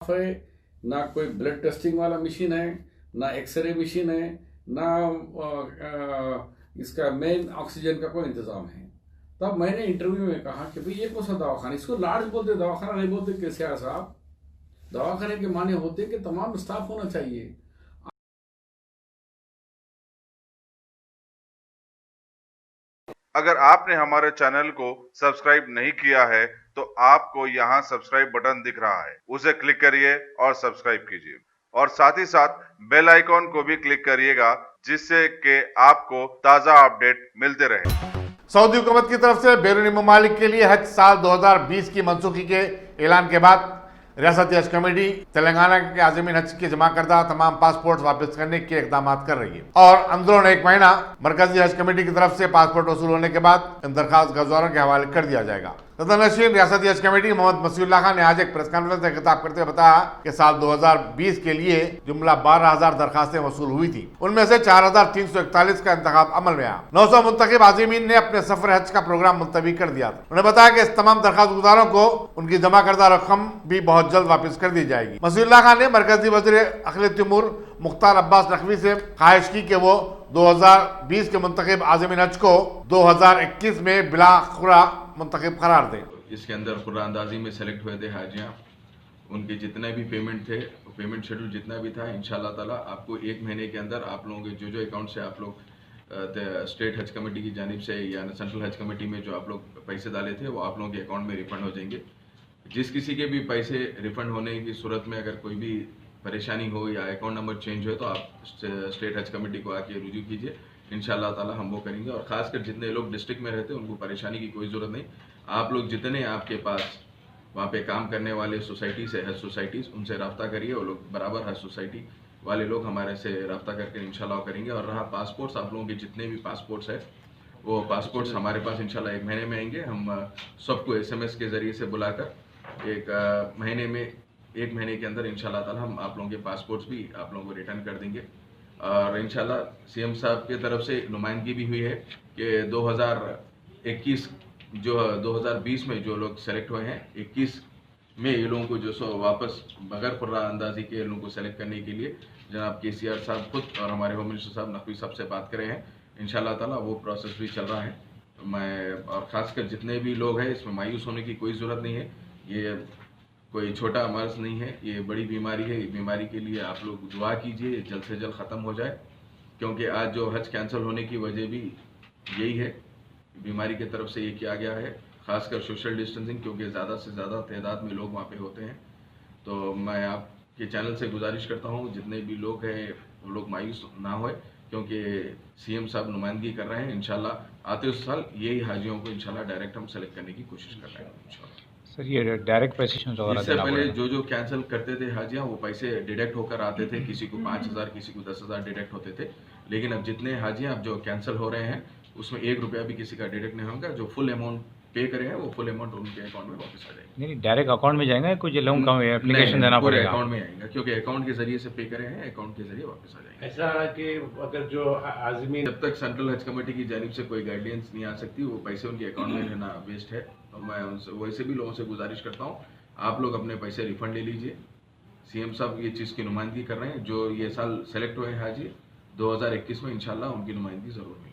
है, ना कोई ब्लड टेस्टिंग वाला मशीन है, ना एक्सरे मशीन है, ना इसका मेन ऑक्सीजन का कोई इंतजाम है। तब मैंने इंटरव्यू में कहा कि भाई ये कौन सा दवाखाना, इसको लार्ज बोलते, दवाखाना नहीं बोलते। कैसे है साहब, दवाखाने के माने होते कि तमाम स्टाफ होना चाहिए। अगर आपने हमारे चैनल को सब्सक्राइब नहीं किया है तो आपको यहाँ सब्सक्राइब बटन दिख रहा है, उसे क्लिक करिए और सब्सक्राइब कीजिए और साथ ही साथ बेल आइकॉन को भी क्लिक करिएगा, जिससे कि आपको ताज़ा अपडेट मिलते रहे। सऊदी हुकूमत की तरफ से बैरूनी ममालिक के लिए हज साल 2020 की मनसूखी के ऐलान के बाद रियासती हज कमेटी तेलंगाना के आज़मीन हज के जमा करदा तमाम पासपोर्ट वापस करने के इकदाम कर रही है और अंदरून एक महीना मरकजी हज कमेटी की तरफ से पासपोर्ट वसूल होने के बाद इन दरखास्त गज़वारों के हवाले कर दिया जाएगा। सदरनशीन रियासती हज कमेटी मोहम्मद मसीउल्लाह खान ने आज एक प्रेस कॉन्फ्रेंस में खिताब करते हुए बताया कि साल 2020 के लिए जुमला 12,000 दरखास्तें वसूल हुई थी, उनमें से 4,341 का इंतखाब अमल में आया। 900 मुंतखब आज़मीन ने अपने सफर हज का प्रोग्राम मुलतवी कर दिया था। उन्होंने बताया कि इस तमाम दरखास्त गुजारों को उनकी जमा करदा रकम भी बहुत जल्द वापस कर दी जाएगी। मसीउल्लाह खान ने मरकजी वज़ीर अक़लियत उमूर मुख्तार अब्बास नकवी से ख्वाहिश की कि वो 2020 के मुंतखब आज़मीन हज को 2021 में बिलाखुरा मुंतखब करार दें। इसके अंदर कुरानंदाजी में सेलेक्ट हुए थे हाजियाँ, उनके जितने भी पेमेंट थे, पेमेंट शेड्यूल जितना भी था, इंशाल्लाह ताला आपको एक महीने के अंदर आप लोगों के जो अकाउंट से आप लोग स्टेट हज कमेटी की जानिब से या सेंट्रल हज कमेटी में जो आप लोग पैसे डाले थे वो आप लोगों के अकाउंट में रिफंड हो जाएंगे। जिस किसी के भी पैसे रिफंड होने की सूरत में अगर कोई भी परेशानी हो या अकाउंट नंबर चेंज हो तो आप स्टेट हज कमेटी को आके रुजू कीजिए, इंशाल्लाह ताला हम वो करेंगे। और ख़ासकर जितने लोग डिस्ट्रिक्ट में रहते हैं उनको परेशानी की कोई ज़रूरत नहीं। आप लोग जितने आपके पास वहाँ पे काम करने वाले सोसाइटीज़ है, हज सोसाइटीज़, उनसे रब्ता करिए। वो लोग बराबर हज सोसाइटी वाले लोग हमारे से रब्ता करके इंशाल्लाह करेंगे। और रहा पासपोर्ट्स, आप लोगों के जितने भी पासपोर्ट्स है वो पासपोर्ट्स हमारे पास इंशाल्लाह एक महीने में आएंगे। हम सबको SMS के ज़रिए से बुलाकर एक महीने के अंदर इंशाल्लाह ताला हम आप लोगों के पासपोर्ट्स भी आप लोगों को रिटर्न कर देंगे। और इंशाल्लाह CM साहब की तरफ से नुमाइंदगी भी हुई है कि 2020 में जो लोग सेलेक्ट हुए हैं, 21 में ये लोगों को जो सो वापस बगैर खुर्रा अंदाजी के लोगों को सेलेक्ट करने के लिए जनाब KCR साहब खुद और हमारे होम मिनिस्टर साहब नकवी साहब से बात करे हैं। इंशाल्लाह ताला वो प्रोसेस भी चल रहा है। मैं और ख़ासकर जितने भी लोग हैं इसमें मायूस होने की कोई ज़रूरत नहीं है। ये कोई छोटा मर्ज नहीं है, ये बड़ी बीमारी है। ये बीमारी के लिए आप लोग दुआ कीजिए जल्द से जल्द ख़त्म हो जाए, क्योंकि आज जो हज कैंसिल होने की वजह भी यही है, बीमारी की तरफ से ये किया गया है। ख़ासकर सोशल डिस्टेंसिंग, क्योंकि ज़्यादा से ज़्यादा तादाद में लोग वहाँ पे होते हैं। तो मैं आपके चैनल से गुजारिश करता हूँ जितने भी लोग हैं वो लोग मायूस ना होए, क्योंकि CM साहब नुमाइंदगी कर रहे हैं। इंशाल्लाह आते उस साल यही हाजियों को इंशाल्लाह डायरेक्ट हम सेलेक्ट करने की कोशिश कर रहे हैं इंशाल्लाह। सर, ये डायरेक्ट पैसे इससे पहले जो कैंसिल करते थे हाजियाँ वो पैसे डिडक्ट होकर आते थे, किसी को 5,000 किसी को 10,000 डिडक्ट होते थे। लेकिन अब जितने हाजियाँ अब जो कैंसिल हो रहे हैं उसमें 1 रुपया भी किसी का डिडक्ट नहीं होगा। जो फुल अमाउंट पे करे हैं वो फुल अमाउंट उनके अकाउंट में वापस आ जाएगी। नहीं, डायरेक्ट अकाउंट में जाएंगे, कुछ लोगों का एप्लीकेशन देना पड़ेगा? अकाउंट में आएगा, क्योंकि अकाउंट के जरिए से पे करे हैं, अकाउंट के जरिए वापस आ जाएंगे। ऐसा है कि अगर जो आज़मीन, जब तक सेंट्रल हज कमेटी की जानिब से कोई गाइडलाइंस नहीं आ सकती, वो पैसे उनके अकाउंट में रहना वेस्ट है। तो मैं उनसे वैसे भी लोगों से गुजारिश करता हूँ आप लोग अपने पैसे रिफंड ले लीजिए। CM साहब ये चीज़ की नुमाइंदगी कर रहे हैं। जो ये साल सेलेक्ट हुए हैं हाजी 2021 में, इंशाल्लाह उनकी नुमाइंदगी ज़रूर होगी।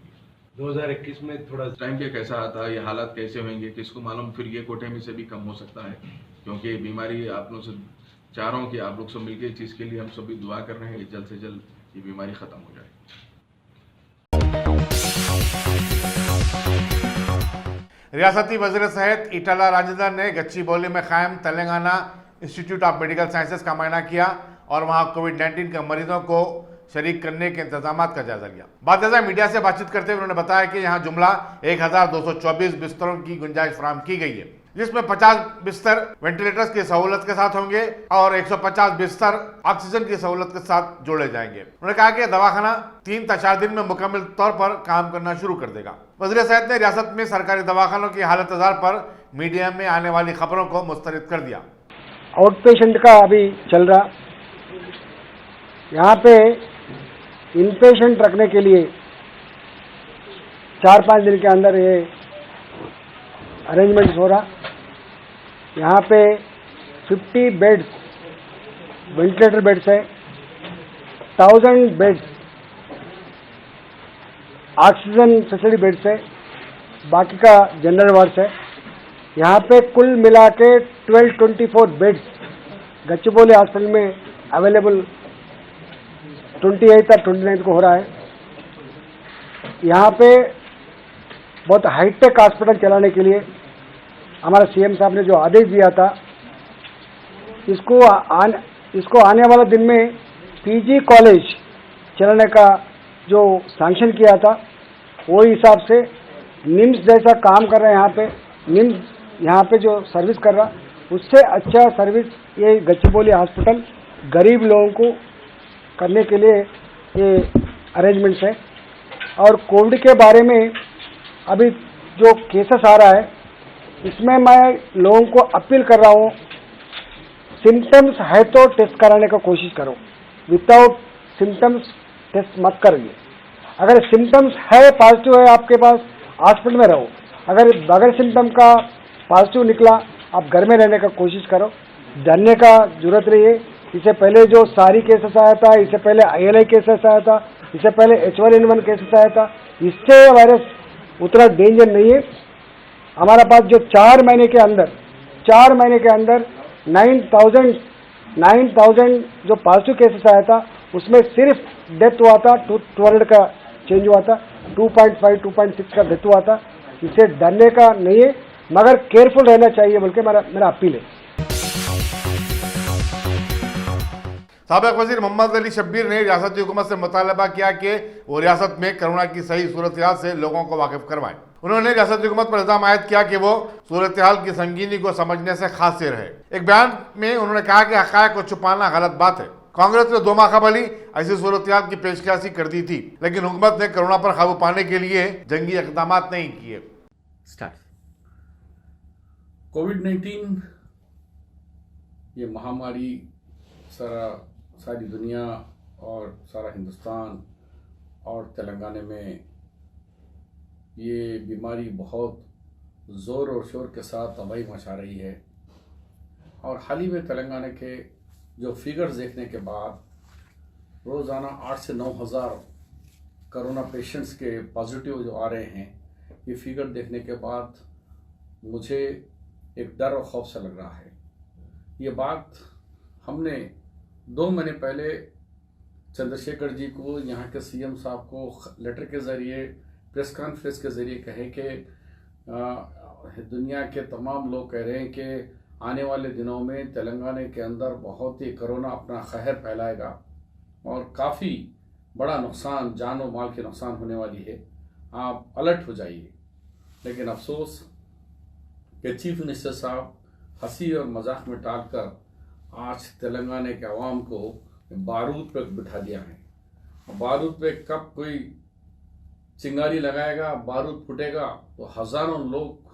2021 में थोड़ा टाइम पे कैसा आता है, ये हालात कैसे होंगे किसको मालूम। फिर ये कोटे में से भी कम हो सकता है, क्योंकि बीमारी आप लोग से चाह रहा हूँ कि आप लोग सब मिलकर चीज़ के लिए हम सभी दुआ कर रहे हैं जल्द से जल्द ये बीमारी ख़त्म हो जाए। रियासती वज़ीर सेहत ईटला राजेंद्र ने गच्चीबौली में कायम Telangana institute of medical sciences का मायना किया और वहां कोविड-19 के मरीजों को शरीक करने के इंतजाम का जायजा लिया। बाद मीडिया से बातचीत करते हुए उन्होंने बताया कि यहां जुमला 1,224 बिस्तरों की गुंजाइश फराहम की गई है, जिसमें 50 बिस्तर वेंटिलेटर्स की सहूलत के साथ होंगे और 150 बिस्तर ऑक्सीजन की सहूलत के साथ जोड़े जाएंगे। उन्होंने कहा कि दवाखाना 3 से 4 दिन में मुकम्मल तौर पर काम करना शुरू कर देगा। वज़ीर सेहत ने रियासत में सरकारी दवाखानों की हालत अज़ार पर मीडिया में आने वाली खबरों को मुस्तरद कर दिया। आउट पेशेंट का अभी चल रहा, यहाँ पे इन पेशेंट रखने के लिए 4-5 दिन के अंदर ये अरेंजमेंट्स हो रहा। यहाँ पे 50 बेड्स वेंटिलेटर बेड्स है, 1000 बेड्स ऑक्सीजन फैसिलिटी बेड्स है, बाकी का जनरल वार्ड्स है। यहाँ पे कुल मिला के 1224 बेड्स गच्चीबौली हॉस्पिटल में अवेलेबल 28 और 29 को हो रहा है। यहाँ पे बहुत हाईटेक हॉस्पिटल चलाने के लिए हमारा सीएम साहब ने जो आदेश दिया था, इसको आने वाला दिन में पीजी कॉलेज चलाने का जो सैंक्शन किया था, वो हिसाब से निम्स जैसा काम कर रहे हैं। यहाँ पे निम्स यहाँ पे जो सर्विस कर रहा, उससे अच्छा सर्विस ये गच्चीबौली हॉस्पिटल गरीब लोगों को करने के लिए ये अरेंजमेंट्स है। और कोविड के बारे में अभी जो केसेस आ रहा है, इसमें मैं लोगों को अपील कर रहा हूँ, सिम्टम्स है तो टेस्ट कराने का कोशिश करो, विदाउट सिम्टम्स टेस्ट मत करिए। अगर सिम्टम्स है, पॉजिटिव है आपके पास, हॉस्पिटल में रहो। अगर बगैर सिम्टम का पॉजिटिव निकला, आप घर में रहने का कोशिश करो। डरने का जरूरत नहीं है। इससे पहले जो सारी केसेस आया था, इससे पहले ILI केसेस आया था, इससे पहले H1N1 केसेस आया था, इससे वायरस उतना डेंजर नहीं है। हमारा पास जो 4 महीने के अंदर 9000 जो पॉजिटिव केसेस आया था, उसमें सिर्फ डेथ हुआ था 200 का चेंज हुआ था, 2.5 2.6 का डेथ हुआ था। इससे डरने का नहीं है, मगर केयरफुल रहना चाहिए बोल के मेरा अपील है। साबिक वजीर मोहम्मद अली शब्बीर ने रियासती हुकूमत से मुतालबा किया कि वो रियासत में कोरोना की सही सूरत हाल से लोगों को वाकिफ करवाएं। उन्होंने रियासती हुकूमत पर इल्जाम आयद किया कि वो सूरत हाल की संगीनी को समझने से खासिर है। एक बयान में उन्होंने कहा कि हक़ायक़ को छुपाना गलत बात है। कांग्रेस ने 2 माह कबल ऐसी सूरत हाल की पेशकशी कर दी थी, लेकिन हुकूमत ने कोरोना पर काबू पाने के लिए जंगी इक़दाम नहीं किए। कोविड-19 ये महामारी सारी दुनिया और सारा हिंदुस्तान और तेलंगाना में ये बीमारी बहुत ज़ोर और शोर के साथ तबाही मचा रही है। और हाल ही में तेलंगाना के जो फिगर्स देखने के बाद रोज़ाना 8 से 9 हज़ार कोरोना पेशेंट्स के पॉजिटिव जो आ रहे हैं, ये फिगर देखने के बाद मुझे एक डर और खौफ सा लग रहा है। ये बात हमने 2 महीने पहले चंद्रशेखर जी को, यहाँ के सीएम साहब को लेटर के ज़रिए, प्रेस कॉन्फ्रेंस के ज़रिए कहे कि दुनिया के तमाम लोग कह रहे हैं कि आने वाले दिनों में तेलंगाना के अंदर बहुत ही कोरोना अपना कहर फैलाएगा और काफ़ी बड़ा नुकसान, जान और माल के नुकसान होने वाली है, आप अलर्ट हो जाइए। लेकिन अफसोस कि चीफ मिनिस्टर साहब हंसी और मजाक में टालकर आज तेलंगाना के अवाम को बारूद पर बिठा दिया है। बारूद पे कब कोई चिंगारी लगाएगा, बारूद फूटेगा तो हज़ारों लोग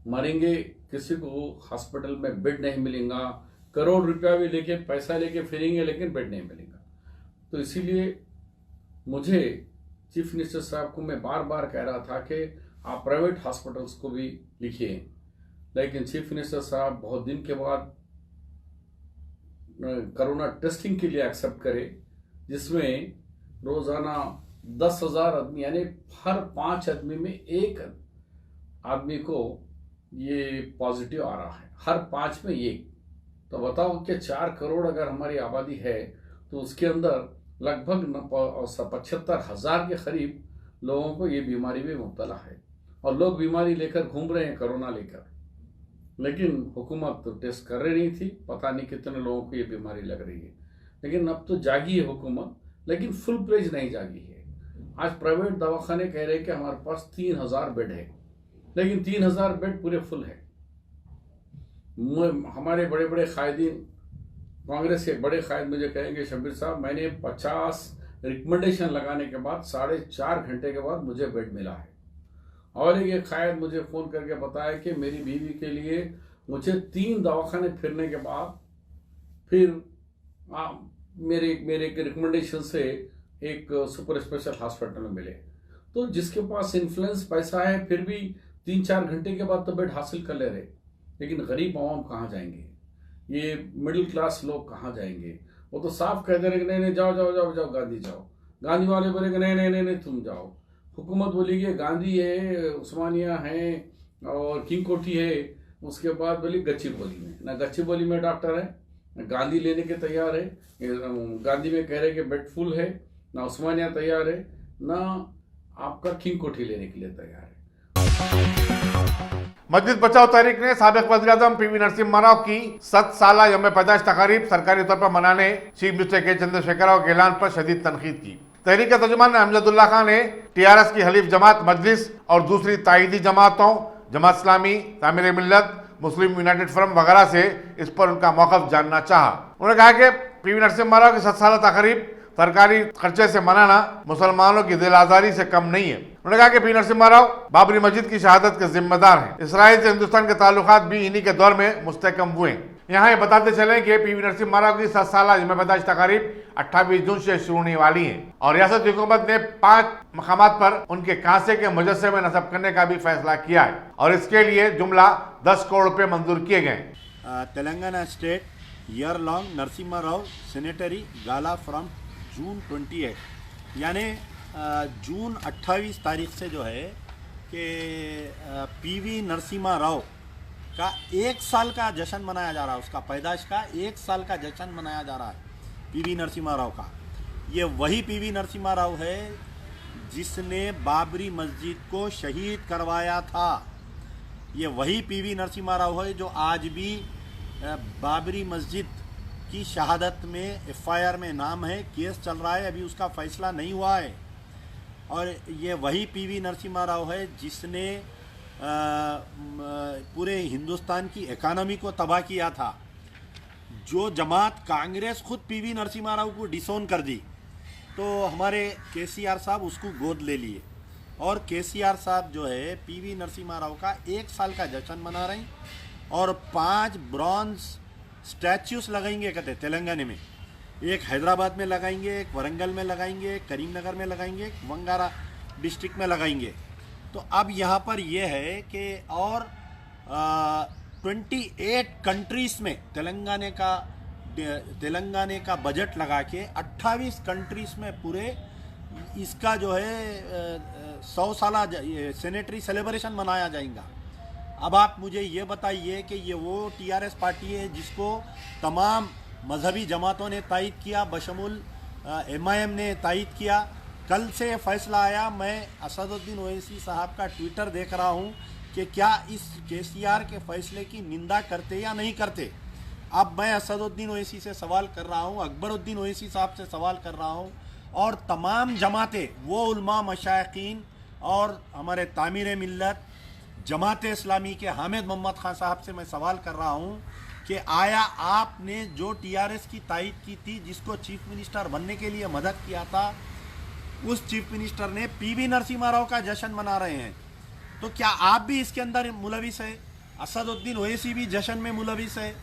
मरेंगे, किसी को हॉस्पिटल में बेड नहीं मिलेगा, करोड़ रुपया भी लेके पैसा लेके फिरेंगे लेकिन बेड नहीं मिलेगा। तो इसीलिए मुझे चीफ मिनिस्टर साहब को मैं बार बार कह रहा था कि आप प्राइवेट हॉस्पिटल्स को भी लिखिए, लेकिन चीफ मिनिस्टर साहब बहुत दिन के बाद कोरोना टेस्टिंग के लिए एक्सेप्ट करे, जिसमें रोज़ाना 10,000 आदमी, यानी हर 5 आदमी में 1 आदमी को ये पॉजिटिव आ रहा है, हर 5 में 1। तो बताओ कि 4 करोड़ अगर हमारी आबादी है तो उसके अंदर लगभग 75,000 के करीब लोगों को ये बीमारी में मुब्तला है और लोग बीमारी लेकर घूम रहे हैं, कोरोना लेकर। लेकिन हुकूमत तो टेस्ट कर रही नहीं थी, पता नहीं कितने लोगों को ये बीमारी लग रही है। लेकिन अब तो जागी है हुकूमत, लेकिन फुल प्लेज नहीं जागी है। आज प्राइवेट दवाखाने कह रहे हैं कि हमारे पास 3,000 बेड है, लेकिन 3,000 बेड पूरे फुल है। हमारे बड़े बड़े कायदीन, कांग्रेस के बड़े कायद मुझे कहेंगे, शब्बीर साहब मैंने 50 रिकमेंडेशन लगाने के बाद 4.5 घंटे के बाद मुझे बेड मिला है। और एक कायद मुझे फ़ोन करके बताया कि मेरी बीवी के लिए मुझे 3 दवाखाने फिरने के बाद फिर मेरे रिकमेंडेशन से एक सुपर स्पेशल हॉस्पिटल में मिले। तो जिसके पास इन्फ्लुएंस पैसा है फिर भी 3-4 घंटे के बाद तो बेड हासिल कर ले रहे, लेकिन गरीब आवाम कहाँ जाएंगे? ये मिडिल क्लास लोग कहाँ जाएंगे? वो तो साफ कह दे रहे कि नहीं नहीं जाओ जाओ जाओ जाओ गांधी जाओ। गांधी वाले बोले कि नहीं नहीं नहीं नहीं तुम जाओ। हुकूमत बोली कि गांधी है, उस्मानिया है और किंग कोठी है। उसके बाद बोली गच्चीबौली में, ना गच्चीबौली में डॉक्टर है, ना गांधी लेने के तैयार है। गांधी में कह रहे कि बेड फुल है, ना उस्मानिया तैयार है, ना आपका किंग कोठी लेने के लिए तैयार है। मस्जिद बचाओ तहरीक ने साबिक वज़ीर-ए-आज़म पीवी नरसिम्हा राव की 7 साला यौम पैदाइश तकारीब सरकारी तौर पर मनाने चीफ मिनिस्टर के चंद्रशेखर राव के ऐलान पर शदीद तनकीद की। तहरीक के तर्जुमान अहमदुल्लाह खान ने टीआरएस की हलीफ जमात मजलिस और दूसरी ताईदी जमातों जमात इस्लामी, तामीर मिल्लत, मुस्लिम यूनाइटेड फोरम वगैरह से इस पर उनका मौक़िफ़ जानना चाहा। उन्होंने कहा कि पीवी नरसिम्हा राव की 7 साला तकारीब सरकारी खर्चे से मनाना मुसलमानों की दिल आज़ारी से कम नहीं है। उन्होंने कहा कि पी नरसिम्हा राव बाबरी मस्जिद की शहादत के जिम्मेदार हैं। इसराइल से हिंदुस्तान के ताल्लुकात भी इन्हीं के दौर में मुस्तहकम हुए। यहाँ ये बताते चले कि पीवी नरसिम्हा राव की 7 साला यौम पैदाइश तकारीब 28 जून से शुरू होने वाली है और रियासत हुकूमत ने 5 मकामात पर उनके कांसे के मुजस्समे नस्ब करने का भी फैसला किया है और इसके लिए जुमला 10 करोड़ रुपए मंजूर किए गए। Telangana state year long Narasimha Rao sanitary gala from June 28 यानी जून 28 तारीख से जो है कि पीवी नरसिम्हा राव का 1 साल का जश्न मनाया जा रहा है। उसका पैदाइश का 1 साल का जश्न मनाया जा रहा है पीवी नरसिम्हा राव का। ये वही पीवी नरसिम्हा राव है जिसने बाबरी मस्जिद को शहीद करवाया था। ये वही पीवी नरसिम्हा राव है जो आज भी बाबरी मस्जिद की शहादत में एफआईआर में नाम है, केस चल रहा है, अभी उसका फैसला नहीं हुआ है। और ये वही पीवी नरसिम्हा राव है जिसने पूरे हिंदुस्तान की इकानमी को तबाह किया था। जो जमात कांग्रेस खुद पीवी नरसिम्हा राव को डिसोन कर दी तो हमारे केसीआर साहब उसको गोद ले लिए और केसीआर साहब जो है पीवी नरसिम्हा राव का 1 साल का जश्न मना रहे हैं और 5 ब्रॉन्ज स्टैच्यूज लगाएंगे कहते तेलंगाना में। एक हैदराबाद में लगाएंगे, एक वरंगल में लगाएंगे, एक करीमनगर में लगाएंगे, एक वंगारा डिस्ट्रिक्ट में लगाएंगे। तो अब यहाँ पर ये है कि और 28 कंट्रीज़ में तेलंगाना का बजट लगा के 28 कंट्रीज़ में पूरे इसका जो है 100 साला सेनेटरी सेलिब्रेशन मनाया जाएगा। अब आप मुझे ये बताइए कि ये वो टीआरएस पार्टी है जिसको तमाम मजहबी जमातों ने तायद किया, बशमुल एमआईएम ने तायद किया। कल से फैसला आया, मैं असदुद्दीन ओवैसी साहब का ट्विटर देख रहा हूँ कि क्या इस केसीआर के फैसले की निंदा करते या नहीं करते। अब मैं असदुद्दीन ओवैसी से सवाल कर रहा हूँ, अकबरुद्दीन ओवैसी साहब से सवाल कर रहा हूँ और तमाम जमातें, वो उलमा मशाइखीन और हमारे तामीर मिल्लत जमात इस्लामी के हामिद मोहम्मद खान साहब से मैं सवाल कर रहा हूं कि आया आपने जो टीआरएस की तायद की थी, जिसको चीफ मिनिस्टर बनने के लिए मदद किया था, उस चीफ मिनिस्टर ने पीवी नरसिम्हा राव का जश्न मना रहे हैं, तो क्या आप भी इसके अंदर मुलविस है? असदुद्दीन ओवैसी भी जश्न में मुलविस है,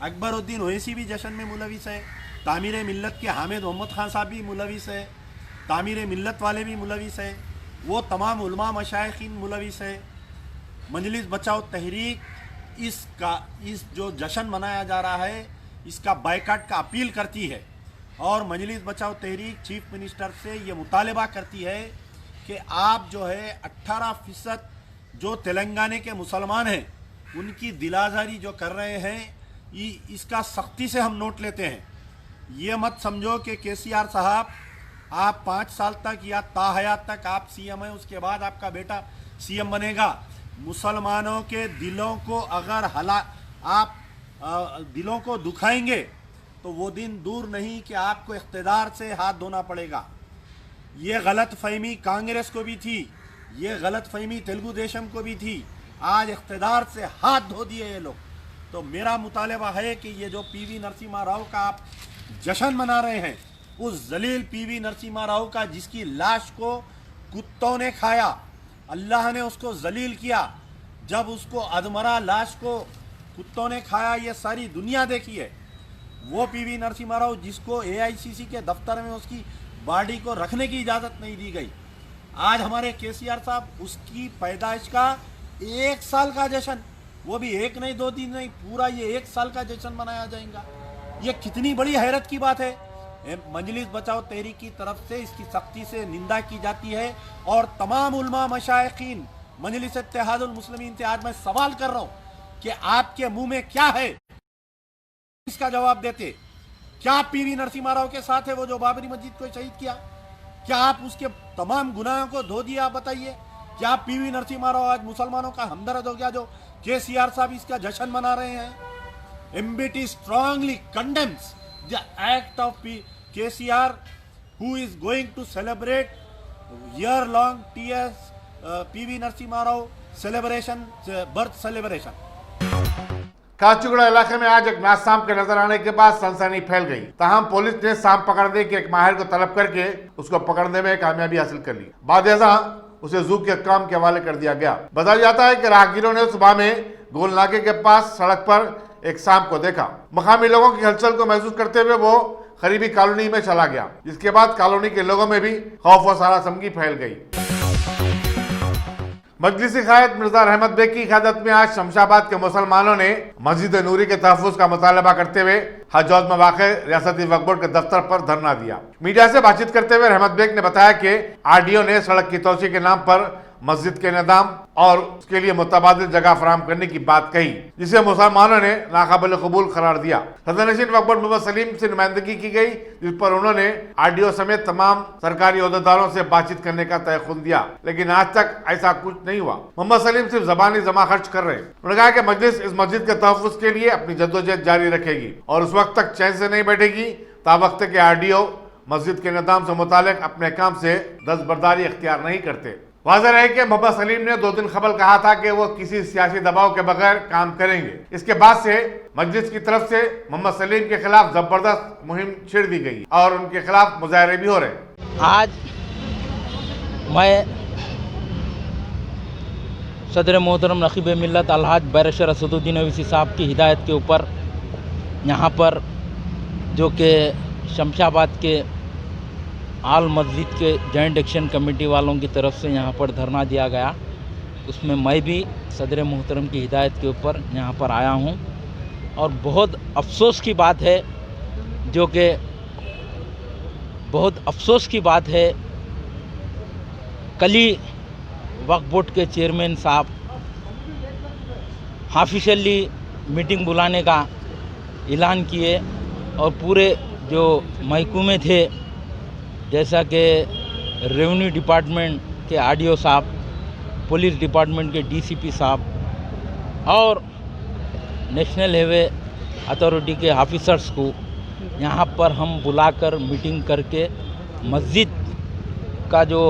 अकबरुद्दीन ओवैसी भी जश्न में मुलविस है, तामीर मिल्लत के हामिद मोहम्मद खान साहब भी मुलविस है, तामीर मिल्लत वाले भी मुलविस है, वो तमाम उलमा मशाइखीन मुलविस है। मजलिस बचाओ तहरीक इस जो जश्न मनाया जा रहा है इसका बायकाट का अपील करती है और मजलिस बचाओ तहरीक चीफ मिनिस्टर से ये मुतालबा करती है कि आप जो है 18% जो तेलंगाना के मुसलमान हैं उनकी दिलाजारी जो कर रहे हैं इसका सख्ती से हम नोट लेते हैं। ये मत समझो कि केसीआर साहब आप 5 साल तक या ताहयात तक आप सीएम हैं, उसके बाद आपका बेटा सीएम बनेगा। मुसलमानों के दिलों को अगर आप दिलों को दुखाएंगे तो वो दिन दूर नहीं कि आपको इख्तिदार से हाथ धोना पड़ेगा। ये गलत फहमी कांग्रेस को भी थी, ये गलत फहमी तेलुगु देशम को भी थी, आज इख्तिदार से हाथ धो दिए ये लोग। तो मेरा मुतालबा है कि ये जो पीवी नरसिम्हा राव का आप जश्न मना रहे हैं, उस जलील पीवी नरसिम्हा राव का जिसकी लाश को कुत्तों ने खाया, अल्लाह ने उसको जलील किया, जब उसको अधमरा लाश को कुत्तों ने खाया, ये सारी दुनिया देखी है। वो पीवी नरसिम्हा राव जिसको एआईसीसी के दफ्तर में उसकी बॉडी को रखने की इजाज़त नहीं दी गई, आज हमारे केसीआर साहब उसकी पैदाइश का 1 साल का जश्न वो भी एक नहीं 2 दिन नहीं, पूरा ये 1 साल का जश्न मनाया जाएगा। ये कितनी बड़ी हैरत की बात है। मजलिस बचाओ तहरीक की तरफ से इसकी सख्ती से निंदा की जाती है और तमाम उलमा मशाइखीन मजलिस इत्तेहादुल मुस्लिमीन से आज मैं सवाल कर रहा हूं कि आपके मुंह में क्या है, इसका जवाब देते। क्या पीवी नरसिम्हा राव के साथ है वो जो बाबरी मस्जिद को शहीद किया? क्या आप उसके तमाम गुनाहों को धो दिया? आप बताइए। क्या पीवी नरसिम्हा राव आज मुसलमानों का हमदर्द हो गया जो केसीआर साहब इसका जश्न मना रहे हैं? MBT strongly condemns the act of KCR, who is going to celebrate year-long PV Narasimha Rao celebration, birth celebration. Kacheguda इलाके में आज एक नाथ सांप के नजर आने के बाद सनसनी फैल गई। ताहम पुलिस ने सांप पकड़ने के एक माहिर को तलब करके उसको पकड़ने में कामयाबी हासिल कर ली। बाद उसे जू के काम के हवाले कर दिया गया। बताया जाता है कि राहगीरों ने सुबह में गोल नाके के पास सड़क पर एक सांप को देखा। मकामी लोगों की हलचल को महसूस करते हुए वो करीबी कॉलोनी में चला गया, जिसके बाद कॉलोनी के लोगों में भी खौफ और सरासमगी फैल गई। मजलिसी कायद मिर्जा रहमत बेग की क़यादत में आज शमशाबाद के मुसलमानों ने मस्जिद नूरी के तहफ़्फ़ुज़ का मुतालबा करते हुए हज हौज में वाक़ रियासती वक्फ बोर्ड के दफ्तर पर धरना दिया। मीडिया से बातचीत करते हुए रहमत बेग ने बताया कि RDO ने सड़क की तोसी के नाम पर मस्जिद के निज़ाम और उसके लिए मुतबादिल जगह फराहम करने की बात कही, जिसे मुसलमानों ने नाकाबिल कबूल करार दिया। सदर-ए-नशीन वक्फ बोर्ड मोहम्मद सलीम से नुमाइंदगी की गई, जिस पर उन्होंने RDO समेत तमाम सरकारी अहदेदारों से बातचीत करने का तयख्खुन दिया, लेकिन आज तक ऐसा कुछ नहीं हुआ। मोहम्मद सलीम सिर्फ जबानी जमा खर्च कर रहे हैं। उन्होंने कहा कि मजलिस इस मस्जिद के तहफ़्फ़ुज़ के लिए अपनी जद्दोजहद जारी रखेगी और उस वक्त तक चैन से नहीं बैठेगी तावक्त के RDO मस्जिद के निज़ाम से मुतालिक अपने काम से दस्तबरदारी इख्तियार नहीं करते। वाज़ेह है कि मोहम्मद सलीम ने 2 दिन कबल कहा था कि वो किसी सियासी दबाव के बगैर काम करेंगे। इसके बाद से मजलिस की तरफ से मोहम्मद सलीम के खिलाफ जबरदस्त मुहिम छेड़ दी गई और उनके खिलाफ मुजाहरे भी हो रहे। आज मैं सदर मोहतरम नक़ीब मिल्लत अलहाज बैरिस्टर असदुद्दीन ओवैसी साहब की हिदायत के ऊपर यहाँ पर जो कि शमशाबाद के आल मस्जिद के जॉइंट एक्शन कमेटी वालों की तरफ से यहाँ पर धरना दिया गया, उसमें मैं भी सदर मोहतरम की हिदायत के ऊपर यहाँ पर आया हूँ। और बहुत अफसोस की बात है, जो कि बहुत अफसोस की बात है, कल ही वक्फ बोर्ड के चेयरमैन साहब ऑफिशियली मीटिंग बुलाने का ऐलान किए और पूरे जो महकमे थे, जैसा कि रेवेन्यू डिपार्टमेंट के RDO साहब, पुलिस डिपार्टमेंट के DCP साहब और नेशनल हाईवे अथॉरिटी के ऑफिसर्स को यहाँ पर हम बुलाकर मीटिंग करके मस्जिद का जो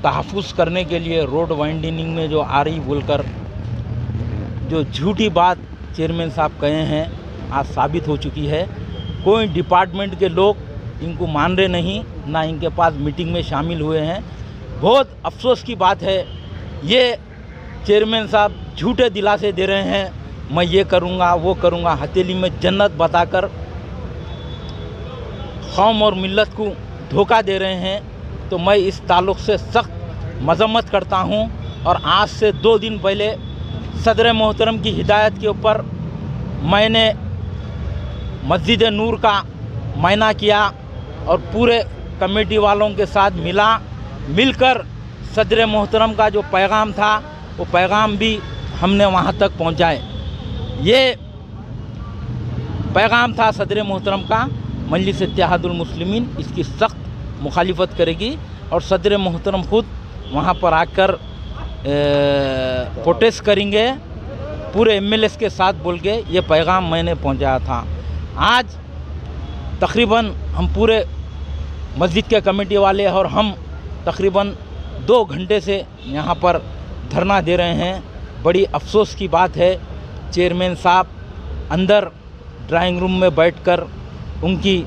तहफ़्फ़ुज़ करने के लिए रोड वाइंडनिंग में जो आ रही बोलकर जो झूठी बात चेयरमैन साहब कहे हैं, आज साबित हो चुकी है। कोई डिपार्टमेंट के लोग इनको मान रहे नहीं, ना इनके पास मीटिंग में शामिल हुए हैं। बहुत अफसोस की बात है, ये चेयरमैन साहब झूठे दिलासे दे रहे हैं, मैं ये करूँगा वो करूँगा, हथेली में जन्नत बताकर कौम और मिल्लत को धोखा दे रहे हैं। तो मैं इस ताल्लुक़ से सख्त मजम्मत करता हूँ और आज से 2 दिन पहले सदर मोहतरम की हिदायत के ऊपर मैंने मस्जिद नूर का मायना किया और पूरे कमेटी वालों के साथ मिलकर सदर मोहतरम का जो पैगाम था वो पैगाम भी हमने वहाँ तक पहुँचाए। ये पैगाम था सदर मोहतरम का, मजलिस इत्तेहादुल मुस्लिमीन इसकी सख्त मुखालिफत करेगी और सदर मोहतरम खुद वहाँ पर आकर प्रोटेस्ट करेंगे, पूरे MLAs के साथ बोल के ये पैगाम मैंने पहुँचाया था। आज तकरीबन हम पूरे मस्जिद के कमेटी वाले और हम तकरीबन 2 घंटे से यहाँ पर धरना दे रहे हैं। बड़ी अफसोस की बात है, चेयरमैन साहब अंदर ड्राइंग रूम में बैठकर उनकी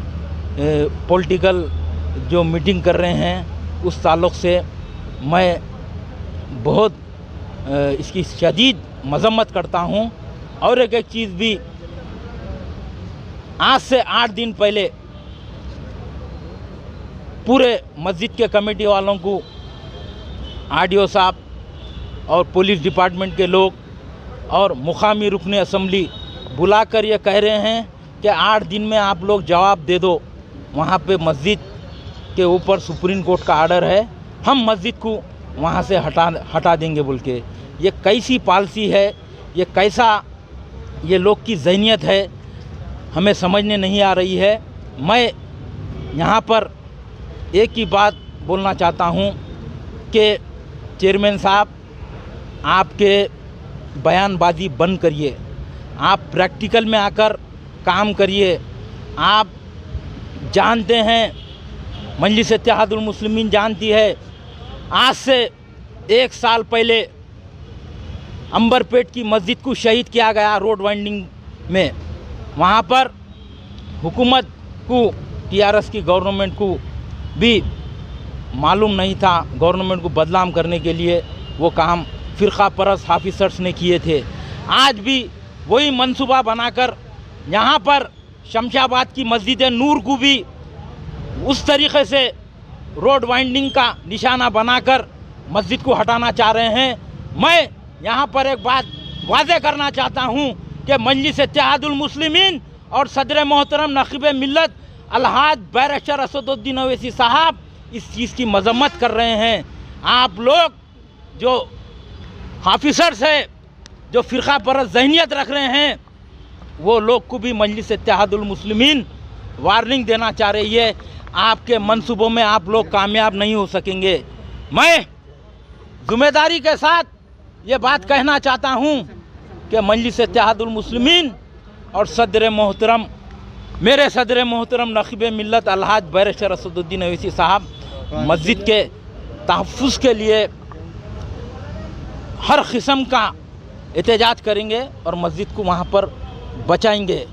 पॉलिटिकल जो मीटिंग कर रहे हैं, उस ताल्लुक़ से मैं बहुत इसकी शदीद मजम्मत करता हूँ। और एक चीज़ भी, आज से 8 दिन पहले पूरे मस्जिद के कमेटी वालों को RDO साहब और पुलिस डिपार्टमेंट के लोग और मुकामी रुकन असम्बली बुलाकर ये कह रहे हैं कि 8 दिन में आप लोग जवाब दे दो। वहाँ पे मस्जिद के ऊपर सुप्रीम कोर्ट का आर्डर है, हम मस्जिद को वहाँ से हटा देंगे बोल के। ये कैसी पॉलिसी है, ये कैसा ये लोग की ज़हनियत है, हमें समझने नहीं आ रही है। मैं यहाँ पर एक ही बात बोलना चाहता हूँ कि चेयरमैन साहब, आपके बयानबाजी बंद करिए, आप प्रैक्टिकल में आकर काम करिए। आप जानते हैं, मजलिस इत्तेहादुल मुस्लिमीन जानती है, आज से 1 साल पहले अंबरपेट की मस्जिद को शहीद किया गया रोड वाइंडिंग में। वहाँ पर हुकूमत को, टीआरएस की गवर्नमेंट को भी मालूम नहीं था, गवर्नमेंट को बदनाम करने के लिए वो काम फ़िरक़ा परस्त हाफिज़र्स ने किए थे। आज भी वही मंसूबा बनाकर यहाँ पर शमशाबाद की मस्जिद नूर को भी उस तरीक़े से रोड वाइंडिंग का निशाना बनाकर मस्जिद को हटाना चाह रहे हैं। मैं यहाँ पर एक बात वाज़ेह करना चाहता हूँ कि मजलिस इत्तेहादुल मुस्लिमीन और सदर मोहतरम नक़ीब मिल्लत अलहाज बैरिस्टर असदुद्दीन ओवैसी साहब इस चीज़ की मजम्मत कर रहे हैं। आप लोग जो हाफिज़र्स है, जो फ़िरक़ा परस्त ज़हनियत रख रहे हैं, वो लोग को भी मजलिस इत्तेहादुल मुस्लिमीन वार्निंग देना चाह रही है। आपके मंसूबों में आप लोग कामयाब नहीं हो सकेंगे। मैं ज़िम्मेदारी के साथ ये बात कहना चाहता हूँ कि मजलिस इत्तेहादुल मुस्लिमीन और मेरे सदर मोहतरम नक़ीब मिल्लत अलहाज बैरिस्टर असदुद्दीन ओवैसी साहब मस्जिद के तहफ़्फ़ुज़ के लिए हर किस्म का एहतजाज करेंगे और मस्जिद को वहाँ पर बचाएंगे।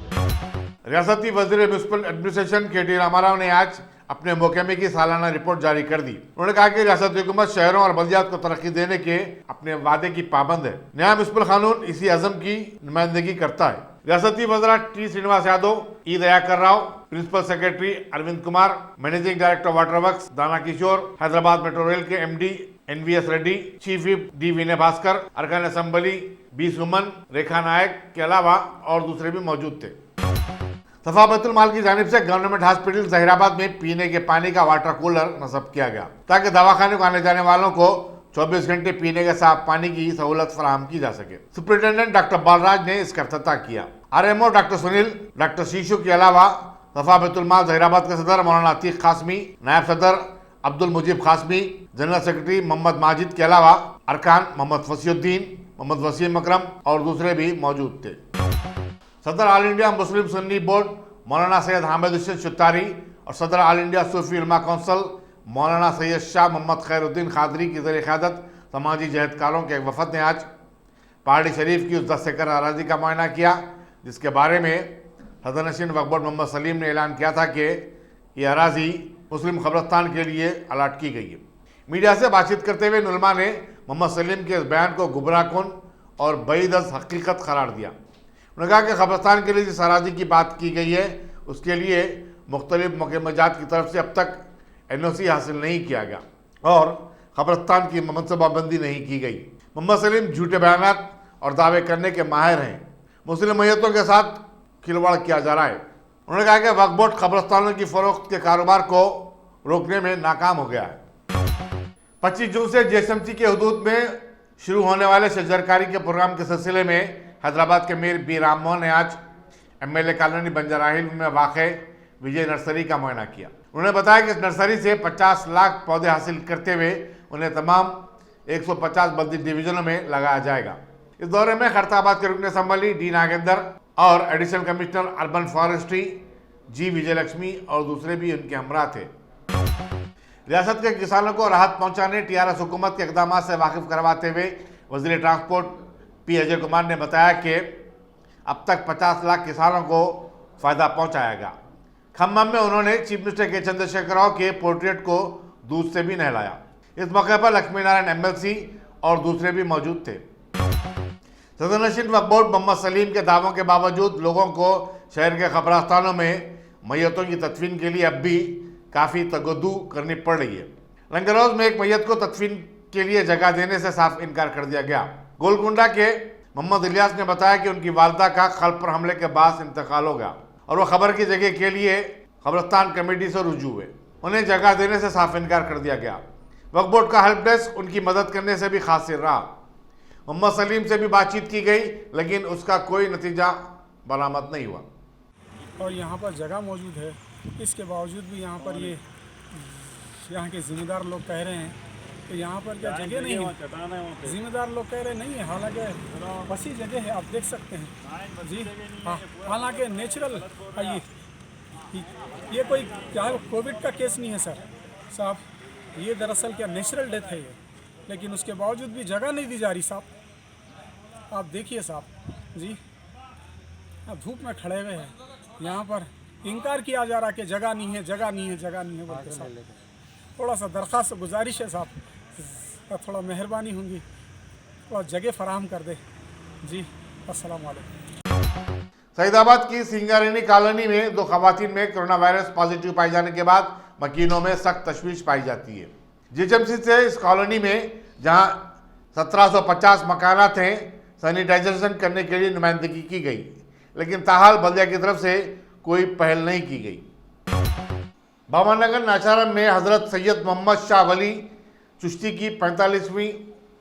रियासती वज़ीर म्युनिसिपल एडमिनिस्ट्रेशन के.टी. रामाराव ने आज अपने महकमे की सालाना रिपोर्ट जारी कर दी। उन्होंने कहा कि रियासती हुकूमत शहरों और बल्दियात को तरक्की देने के अपने वादे की पाबंद है। नया म्युनिसिपल कानून इसी अज़म की नुमाइंदगी करता है। रियासती वज़रा T Srinivas Yadav, E Dayakar Rao, principal secretary Arvind Kumar, managing director water works Dana Kishore, Hyderabad metro rail के MD NVS रेड्डी, chief whip D Vinay Bhaskar, अरकान असम्बली B सुमन, रेखा नायक के अलावा और दूसरे भी मौजूद थे। सफा बैतुल माल की जानिब से गवर्नमेंट हॉस्पिटल जहीराबाद में पीने के पानी का वाटर कूलर नस्ब किया गया ताकि दवाखाने को आने जाने वालों को 24 घंटे पीने के साफ पानी की सहूलत फराहम की जा सके। सुप्रिंटेंडेंट डॉक्टर बालराज ने इसका इफ्तिताह किया। RMO डॉक्टर सुनील, डॉक्टर शीशु के अलावा सफा बैतुल माल जहीराबाद के सदर मौलाना अतीक कासमी, नायब सदर अब्दुल मुजीब कासमी, जनरल सेक्रेटरी मोहम्मद माजिद के अलावा अरकान मोहम्मद फसीउद्दीन, मोहम्मद वसीम अकरम और दूसरे भी मौजूद थे। सदर all India Muslim Sunni board मौलाना सैयद हामिद हुसैन शुत्तारी और सदर ऑल इंडिया सूफी उलमा कौंसिल मौलाना सैयद शाह मोहम्मद खैरुद्दीन खादरी की ज़रिए क़यादत समाजी जहदकारों के एक वफद ने आज पहाड़ी शरीफ की उस 10 एकड़ अराजी का मुआयना किया, जिसके बारे में सदर नशीन वक्फ बोर्ड मोहम्मद सलीम ने ऐलान किया था कि ये अराजी मुस्लिम कब्रिस्तान के लिए अलाट की गई है। मीडिया से बातचीत करते हुए उलमा ने मोहम्मद सलीम के इस बयान को गुमराहकुन और बैद अज़ हकीकत करार दिया। उन्होंने कहा कि कब्रिस्तान के लिए जिस अराजी की बात की गई है उसके लिए मुख्तलिफ महकमात की तरफ से अब तक NOC हासिल नहीं किया गया और कब्रिस्तान की मनसूबाबंदी नहीं की गई। मोहम्मद सलीम झूठे बयान और दावे करने के माहिर हैं। मुस्लिम मैयतों के साथ खिलवाड़ किया जा रहा है। उन्होंने कहा कि वक्फ बोर्ड कब्रिस्तानों की फरोख्त के कारोबार को रोकने में नाकाम हो गया है। 25 जून से JSMC के हदूद में शुरू होने वाले शजरकारी के प्रोग्राम के सिलसिले में हैदराबाद के मीर B राममोहन ने आज MLA कॉलोनी बंजारा हिल में वाक़े विजय नर्सरी का मुआयना किया। उन्होंने बताया कि इस नर्सरी से 50 लाख पौधे हासिल करते हुए उन्हें तमाम 150 बल्दी डिवीजनों में लगाया जाएगा। इस दौरे में खैरताबाद के रुकन असम्बली D नागेंद्र और additional commissioner urban forestry G Vijayalakshmi और दूसरे भी उनके हमरा थे। रियासत के किसानों को राहत पहुंचाने TRS हुकूमत के इकदाम से वाकिफ करवाते हुए वज़ीर ट्रांसपोर्ट P अजय कुमार ने बताया कि अब तक 50 लाख किसानों को फ़ायदा पहुंचाया गया। खम्मम में उन्होंने चीफ मिनिस्टर के चंद्रशेखर राव के पोर्ट्रेट को दूध से भी नहलाया। इस मौके पर लक्ष्मी नारायण MLC और दूसरे भी मौजूद थे। सदर नशीन वक्फ बोर्ड मोहम्मद सलीम के दावों के बावजूद लोगों को शहर के कब्रिस्तानों में मैयतों की तदफीन के लिए अब भी काफ़ी तगद्दू करनी पड़ रही है। लंगरौज में एक मैयत को तदफीन के लिए जगह देने से साफ इनकार कर दिया गया। गोलकुंडा के मोहम्मद इलियास ने बताया कि उनकी वालदा का खल्ब पर हमले के बाद इंतकाल हो गया और वो खबर की जगह के लिए कब्रिस्तान कमेटी से रुजू हुए। उन्हें जगह देने से साफ इनकार कर दिया गया। वक्फ बोर्ड का हेल्प डेस्क उनकी मदद करने से भी खासिर रहा। मोहम्मद सलीम से भी बातचीत की गई, लेकिन उसका कोई नतीजा बरामद नहीं हुआ। और यहाँ पर जगह मौजूद है, इसके बावजूद भी यहाँ पर ये यहाँ के ज़िम्मेदार लोग कह रहे हैं तो यहाँ पर क्या जगह नहीं है। ज़िम्मेदार लोग कह रहे नहीं है, हालांकि वसी जगह है, आप देख सकते हैं जी। हाँ, हालांकि नेचुरल ये कोई क्या कोविड का केस नहीं है साहब, ये दरअसल क्या नेचुरल डेथ है ये, लेकिन उसके बावजूद भी जगह नहीं दी जा रही साहब। आप देखिए साहब जी, आप धूप में खड़े हुए हैं, यहाँ पर इनकार किया जा रहा कि जगह नहीं है, जगह नहीं है, जगह नहीं है बोल के साहब। थोड़ा सा दरख्वास्त गुजारिश है साहब, थोड़ा मेहरबानी होगी, थोड़ा जगह फराहम कर दे जी। अस्सलाम वालेकुम। सईदाबाद की सिंगारेनी कॉलोनी में 2 खवातीन में कोरोना वायरस पॉजिटिव पाए जाने के बाद मकीनों में सख्त तशवीश पाई जाती है। जीएचएमसी से इस कॉलोनी में जहां 1750 मकानात हैं, सैनिटाइजेशन करने के लिए नुमाइंदगी की गई, लेकिन ताहाल बल्दिया की तरफ से कोई पहल नहीं की गई। बाबा-नगर नाचारम में हज़रत सैयद मोहम्मद शाह वली चिश्ती की 45वीं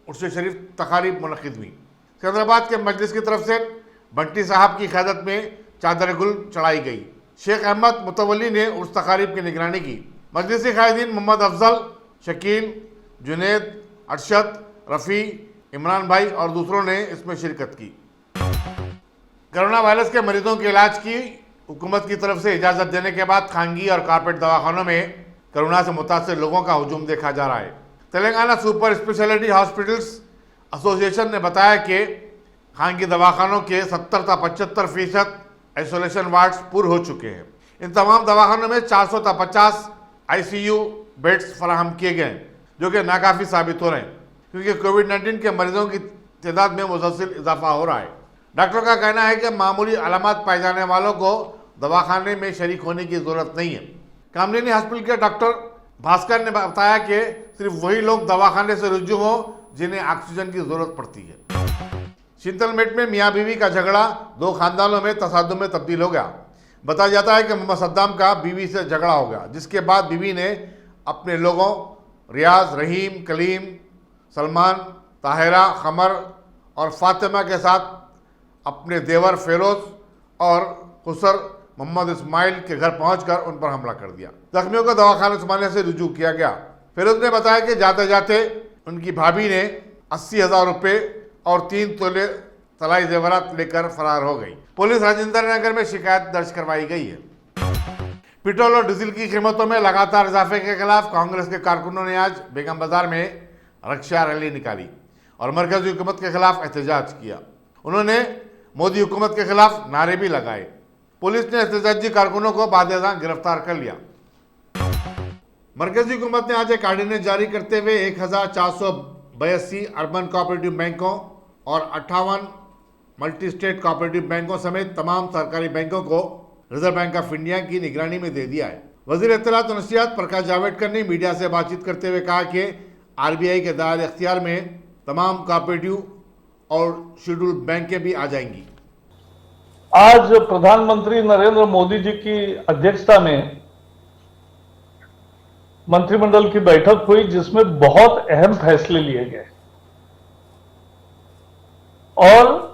उर्स शरीफ तकारीब मुनक़िद हुई। सिकंदराबाद के मजलिस की तरफ से बंटी साहब की क़यादत में चादर गुल चढ़ाई गई। शेख अहमद मुतवल्ली ने उर्स तकारीब की निगरानी की। मजलिसी क़ायदीन मोहम्मद अफजल, शकील, जुनेद, अरशद, रफ़ी, इमरान भाई और दूसरों ने इसमें शिरकत की। कोरोना वायरस के मरीजों के इलाज की हुकूमत की तरफ से इजाज़त देने के बाद खानगी और कारपोरेट दवाखानों में कोरोना से मुतासर लोगों का हुजूम देखा जा रहा है। Telangana super speciality hospitals association ने बताया कि खानगी दवाखानों के 70 से 75% आइसोलेशन वार्ड्स पूरे हो चुके हैं। इन तमाम दवाखानों में 400 से 50 ICU बेड्स फराहम किए गए हैं, जो कि नाकाफ़ी साबित हो रहे हैं, क्योंकि कोविड-19 के मरीजों की तादाद में मुसलसल इजाफा हो रहा है। डॉक्टर का कहना है कि मामूली अलामत पाए जाने वालों को दवाखाने में शरीक होने की ज़रूरत नहीं है। कामलिनी हॉस्पिटल के डॉक्टर भास्कर ने बताया कि सिर्फ वही लोग दवाखाने से रुजू हों जिन्हें ऑक्सीजन की ज़रूरत पड़ती है। शीतलमेट में मियाँ बीवी का झगड़ा 2 खानदानों में तसादुम में तब्दील हो गया। बताया जाता है कि मोहम्मद सद्दाम का बीवी से झगड़ा हो गया, जिसके बाद बीवी ने अपने लोगों रियाज, रहीम, कलीम, सलमान, ताहिरा, खमर और फातिमा के साथ अपने देवर फेरोज और खुसर मोहम्मद इस्माइल के घर पहुंचकर उन पर हमला कर दिया। जख्मियों को दवाखाना उस्मानिया से रुजू किया गया। फेरोज ने बताया कि जाते जाते उनकी भाभी ने 80,000 रुपये और 3 तोले तलाई जेवरात लेकर फरार हो गई। पुलिस राजेंद्र नगर में शिकायत दर्ज करवाई गई है। पेट्रोल और डीजल की कीमतों में लगातार इजाफे के खिलाफ कांग्रेस के कारकुनों ने आज बेगम बाजार में रक्षा रैली निकाली और मरकजी हुकूमत के खिलाफ एहतजाज किया। उन्होंने मोदी हुकूमत के खिलाफ नारे भी लगाए। पुलिस ने एहतजाजी कारकुनों को बादशाह गिरफ्तार कर लिया। मरकजी हुकूमत ने आज एक ऑर्डिनेंस जारी करते हुए 1482 अर्बन कोऑपरेटिव बैंकों और 58 मल्टी स्टेट कोऑपरेटिव बैंकों समेत तमाम सरकारी बैंकों को रिजर्व बैंक ऑफ इंडिया की निगरानी में दे दिया है। वजीर इत्तलात और नशियात प्रकाश जावड़ेकर ने मीडिया से बातचीत करते हुए कहा कि RBI के दायरे इख्तियार में तमाम कोऑपरेटिव और शेड्यूल बैंकें भी आ जाएंगी। आज प्रधानमंत्री नरेंद्र मोदी जी की अध्यक्षता में मंत्रिमंडल की बैठक हुई, जिसमें बहुत अहम फैसले लिए गए और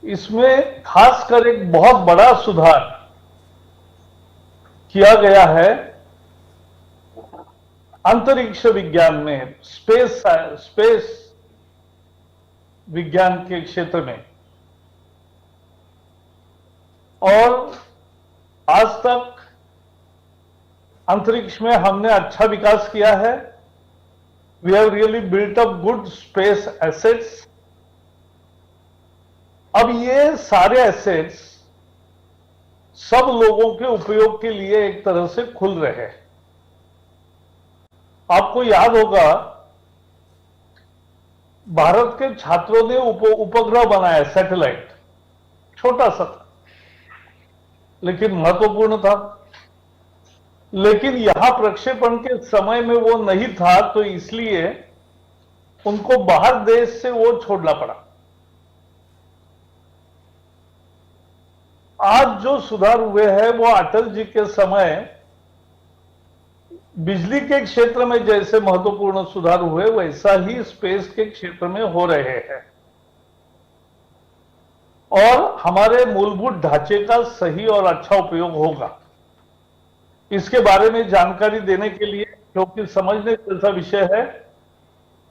इसमें खासकर एक बहुत बड़ा सुधार किया गया है अंतरिक्ष विज्ञान में, स्पेस विज्ञान के क्षेत्र में। और आज तक अंतरिक्ष में हमने अच्छा विकास किया है। We have really built up good space assets. अब ये सारे एसेट्स सब लोगों के उपयोग के लिए एक तरह से खुल रहे हैं। आपको याद होगा, भारत के छात्रों ने उपग्रह बनाया, सैटेलाइट, छोटा सा था लेकिन महत्वपूर्ण था। लेकिन यहां प्रक्षेपण के समय में वो नहीं था, तो इसलिए उनको बाहर देश से वो छोड़ना पड़ा। आज जो सुधार हुए हैं वो अटल जी के समय बिजली के क्षेत्र में जैसे महत्वपूर्ण सुधार हुए वैसा ही स्पेस के क्षेत्र में हो रहे हैं और हमारे मूलभूत ढांचे का सही और अच्छा उपयोग होगा। इसके बारे में जानकारी देने के लिए, क्योंकि समझने जैसा विषय है,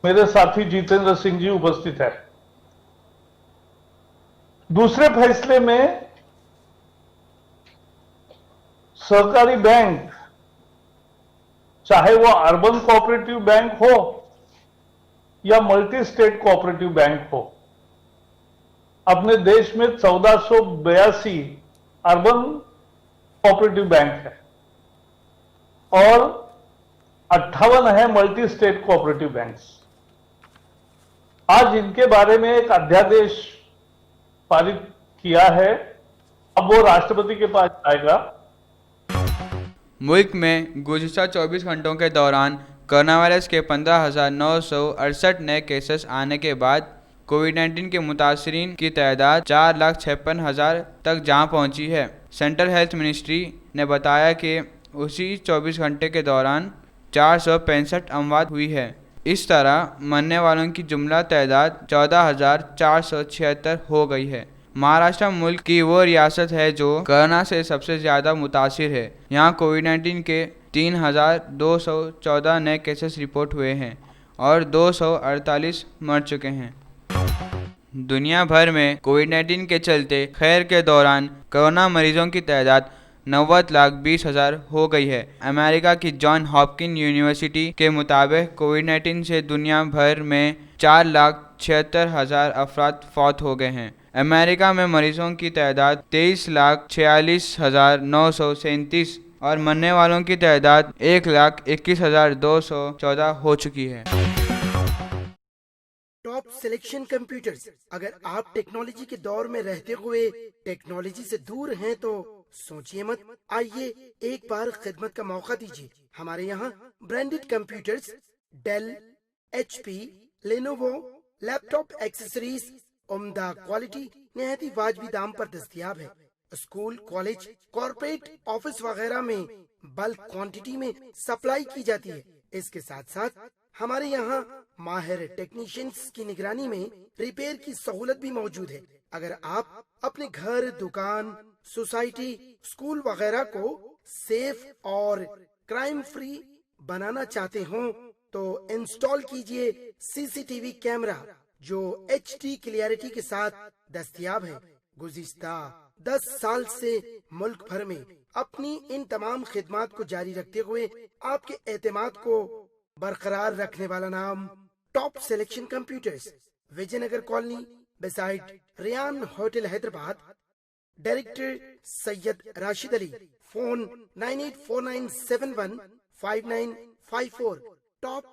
मेरे साथी जितेंद्र सिंह जी उपस्थित है। दूसरे फैसले में सहकारी बैंक, चाहे वो अर्बन कोऑपरेटिव बैंक हो या मल्टी स्टेट कोऑपरेटिव बैंक हो, अपने देश में 1482 अर्बन कोऑपरेटिव बैंक है और 58 है मल्टी स्टेट कोऑपरेटिव बैंक्स। आज इनके बारे में एक अध्यादेश पारित किया है, अब वो राष्ट्रपति के पास जाएगा। मुल्क में गुज़िश्ता 24 घंटों के दौरान कोरोना वायरस के 15,968 नए केसेस आने के बाद कोविड-19 के मुतासरीन की तादाद 4,56,000 तक जहां पहुंची है। सेंट्रल हेल्थ मिनिस्ट्री ने बताया कि उसी 24 घंटे के दौरान 465 अमवात हुई है। इस तरह मरने वालों की जुमला तादाद 14,476 हो गई है। महाराष्ट्र मुल्क की वो रियासत है जो कोरोना से सबसे ज़्यादा मुतासिर है। यहाँ कोविड-19 के 3,214 नए केसेस रिपोर्ट हुए हैं और 248 मर चुके हैं। दुनिया भर में कोविड-19 के चलते खैर के दौरान कोरोना मरीजों की तादाद 90,20,000 हो गई है। अमेरिका की जॉन हॉपकिंस यूनिवर्सिटी के मुताबिक कोविड-19 से दुनिया भर में 4,76,000 अफराद फौत हो गए हैं। अमेरिका में मरीजों की तादाद 23,46,937 और मरने वालों की तादाद 1,21,214 हो चुकी है। टॉप सिलेक्शन कंप्यूटर्स, अगर आप टेक्नोलॉजी के दौर में रहते हुए टेक्नोलॉजी से दूर हैं तो सोचिए मत, आइए एक बार खिदमत का मौका दीजिए। हमारे यहाँ branded computers Dell, HP, Lenovo, laptop accessories उम्दा क्वालिटी निहायत ही वाजबी दाम पर दस्तयाब है। स्कूल, कॉलेज, कॉर्पोरेट, ऑफिस वगैरह में बल्क क्वांटिटी में सप्लाई की जाती है। इसके साथ साथ हमारे यहाँ माहिर टेक्नीशियंस की निगरानी में रिपेयर की सहूलत भी मौजूद है। अगर आप अपने घर, दुकान, सोसाइटी, स्कूल वगैरह को सेफ और क्राइम फ्री बनाना चाहते हो तो इंस्टॉल कीजिए CCTV कैमरा जो HD क्लियरिटी के साथ दस्तयाब है। गुज़िश्ता 10 साल से मुल्क भर में अपनी इन तमाम खिदमात को जारी रखते हुए आपके एतमाद को बरकरार रखने वाला नाम top selection computers, Vijaynagar colony beside Riyan hotel Hyderabad. Director Syed Rashid Ali. Phone 9849715954। Top